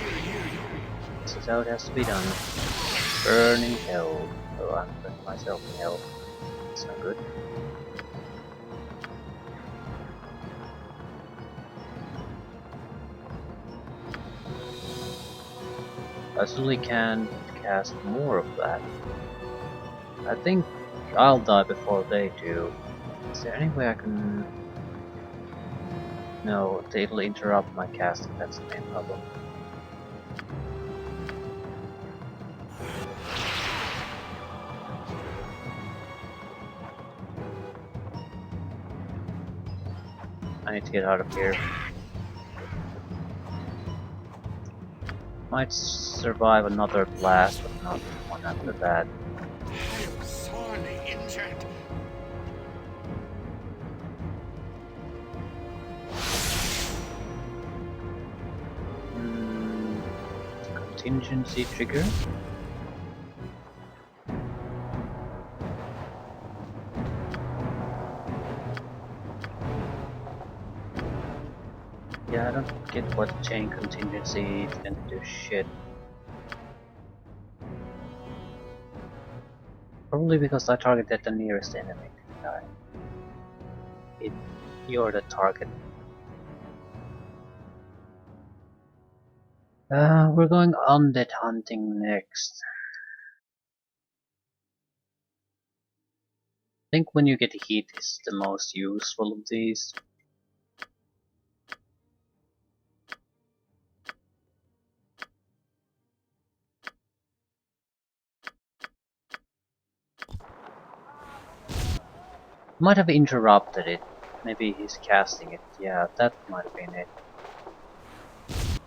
this is how it has to be done. Burning hell. Oh, I'm putting myself in hell. It's not good. I certainly can cast more of that. I think I'll die before they do. Is there any way I can... No, it'll interrupt my casting, that's the main problem. I need to get out of here. Might survive another blast, but not one after that. I am sorely injured. Contingency trigger? Yeah, I don't get what chain contingency can do shit. Probably because I targeted the nearest enemy. You're the target. We're going undead hunting next. I think when you get heat is the most useful of these. Might have interrupted it. Maybe he's casting it. Yeah, that might have been it.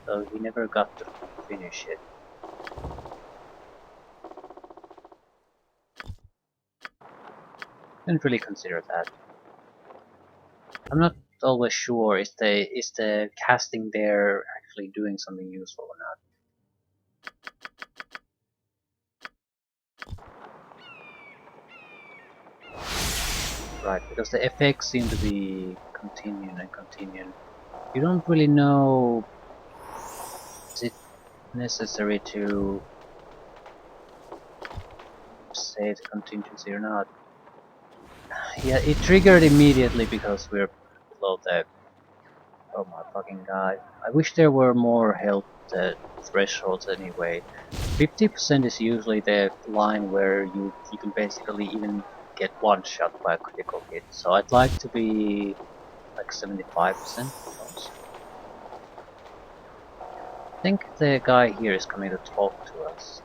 So he never got to finish it. Didn't really consider that. I'm not always sure is the casting there actually doing something useful or not. Right, because the effects seem to be continuing and continuing. You don't really know is it necessary to save the contingency or not. Yeah, it triggered immediately because we're below the... Oh my fucking god. I wish there were more health thresholds anyway. 50% is usually the line where you can basically even get one shot by a critical hit. So I'd like to be like 75%. I think the guy here is coming to talk to us.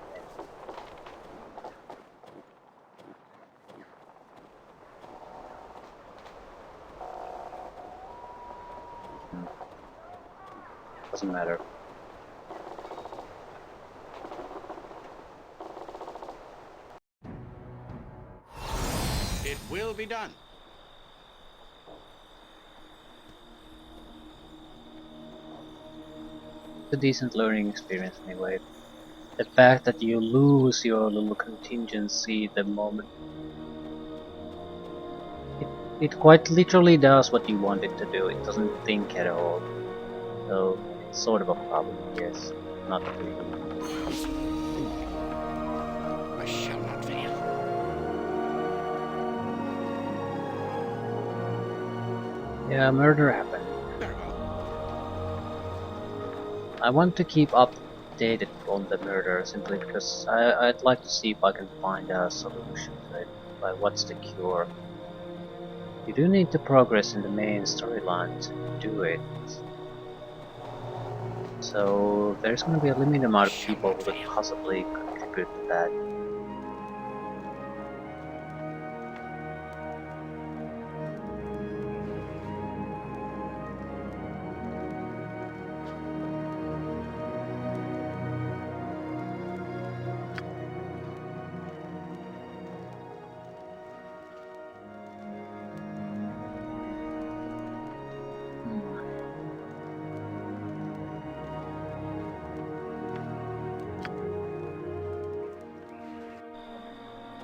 doesn't matter. It will be done. It's a decent learning experience anyway. The fact that you lose your little contingency the moment it quite literally does what you want it to do. It doesn't think at all. So it's sort of a problem, yes. Not really. I shall not fail. Yeah, murder happened. Very well. I want to keep updated on the murder simply because I'd like to see if I can find a solution to it. Like, what's the cure? You do need to progress in the main storyline to do it. So there's going to be a limited amount of people who could possibly contribute to that.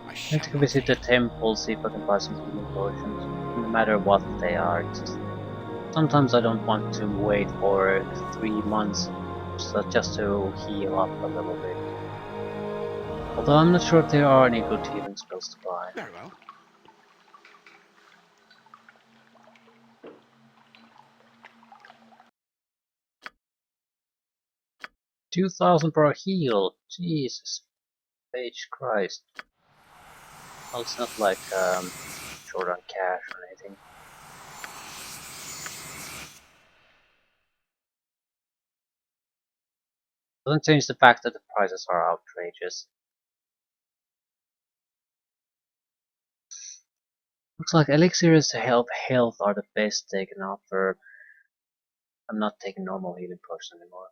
I I shall need to not visit the fail. temple, see if I can buy some healing potions. No matter what they are, it's just sometimes I don't want to wait for 3 months just to heal up a little bit. Although I'm not sure if there are any good healing spells to buy. Very well. 2,000 for a heal! Jesus H Christ. Well, it's not like short on cash or anything. Doesn't change the fact that the prices are outrageous. Looks like elixirs to help health are the best they can offer. I'm not taking normal healing potions anymore.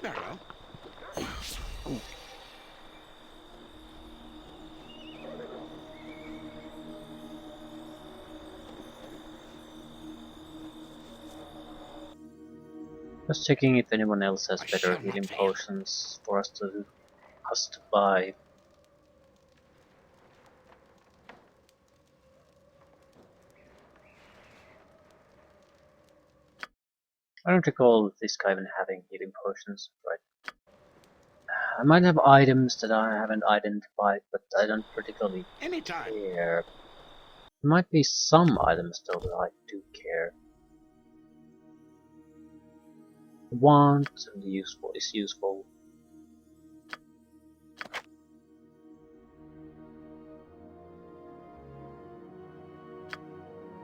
Very well. Just checking if anyone else has I better shall not healing fail. potions for us to buy. I don't recall this guy even having healing potions, right? I might have items that I haven't identified, but I don't particularly Anytime. care. There might be some items though that I do care. Wand is useful.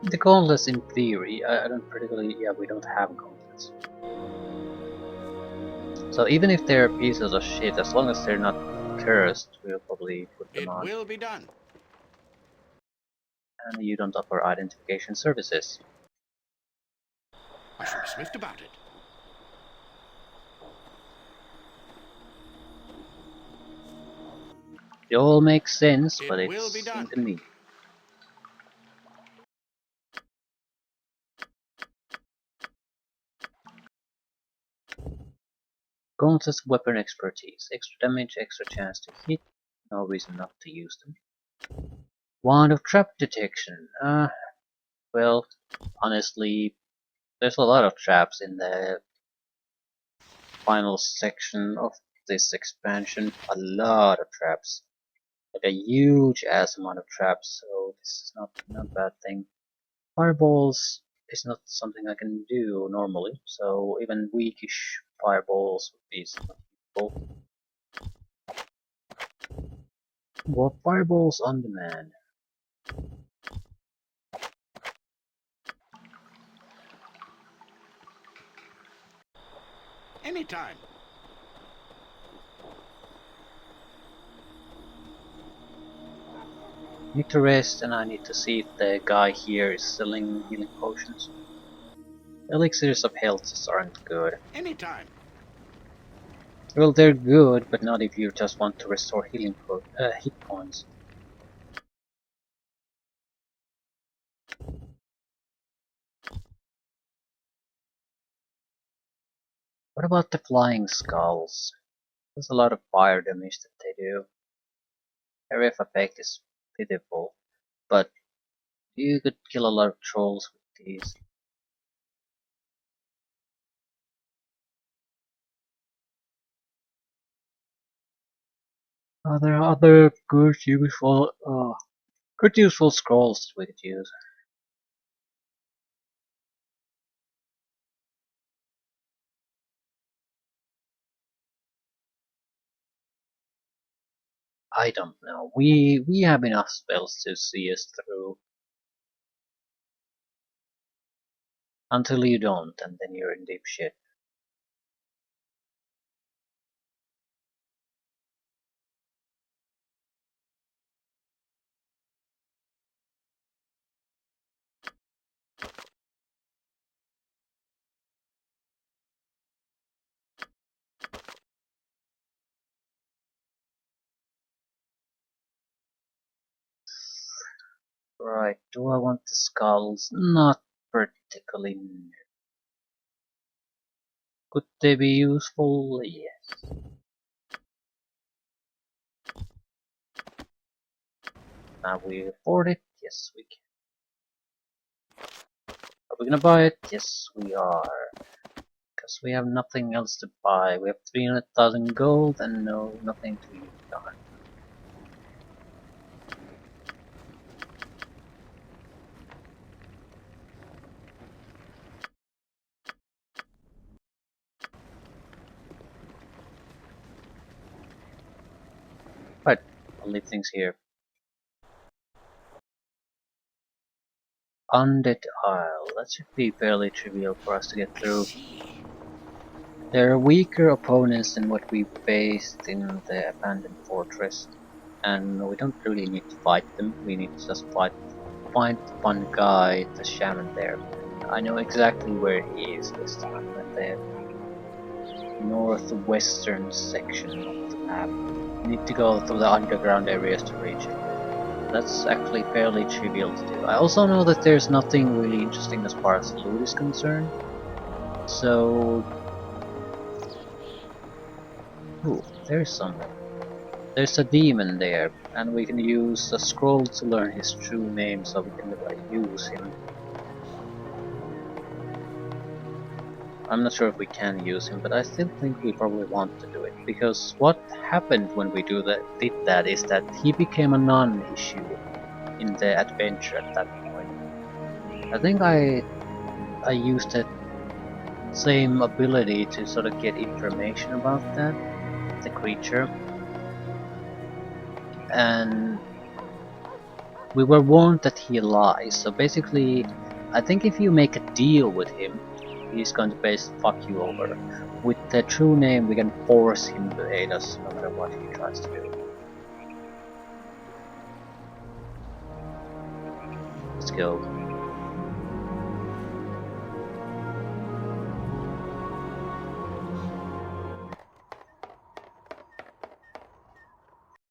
The gauntlets in theory, I don't particularly, yeah, we don't have gauntlets. So even if they're pieces of shit, as long as they're not cursed, we'll probably put them It on. will be done. And you don't offer identification services. I shall be swift about it. It all makes sense, It but will be it's done. into me. Gauntlets weapon expertise. Extra damage, extra chance to hit. No reason not to use them. Wand of trap detection. Well, honestly, there's a lot of traps in the final section of this expansion. A lot of traps. Like a huge ass amount of traps, so this is not a bad thing. Fireballs is not something I can do normally, so even weakish fireballs would be somewhat useful. What fireballs on demand? Anytime. Need to rest, and I need to see if the guy here is selling healing potions. Elixirs of health just aren't good. Anytime. Well, they're good, but not if you just want to restore hit points. What about the flying skulls? There's a lot of fire damage that they do. Area of effect is pitiful, but you could kill a lot of trolls with these. There are other good useful scrolls that we could use. I don't know. We have enough spells to see us through. Until you don't, and then you're in deep shit. Right, do I want the skulls? Not particularly. Could they be useful? Yes. Now we afford it? Yes, we can. Are we gonna buy it? Yes, we are. Because we have nothing else to buy. We have 300,000 gold and nothing to use on. Right, I'll leave things here. Undead Isle. That should be fairly trivial for us to get I through. see. There are weaker opponents than what we faced in the abandoned fortress, and we don't really need to fight them. We need to just find one guy, the shaman there. I know exactly where he is this time, at the northwestern section of the map. You need to go through the underground areas to reach it. That's actually fairly trivial to do. I also know that there's nothing really interesting as far as loot is concerned. So... Ooh, there's something. There's a demon there, and we can use a scroll to learn his true name so we can use him. I'm not sure if we can use him, but I still think we probably want to do it, because what happened when we did that is that he became a non-issue in the adventure at that point. I think I used that same ability to sort of get information about that, the creature, and we were warned that he lies, so basically I think if you make a deal with him, he's going to basically fuck you over. With the true name we can force him to aid us no matter what he tries to do. Let's go.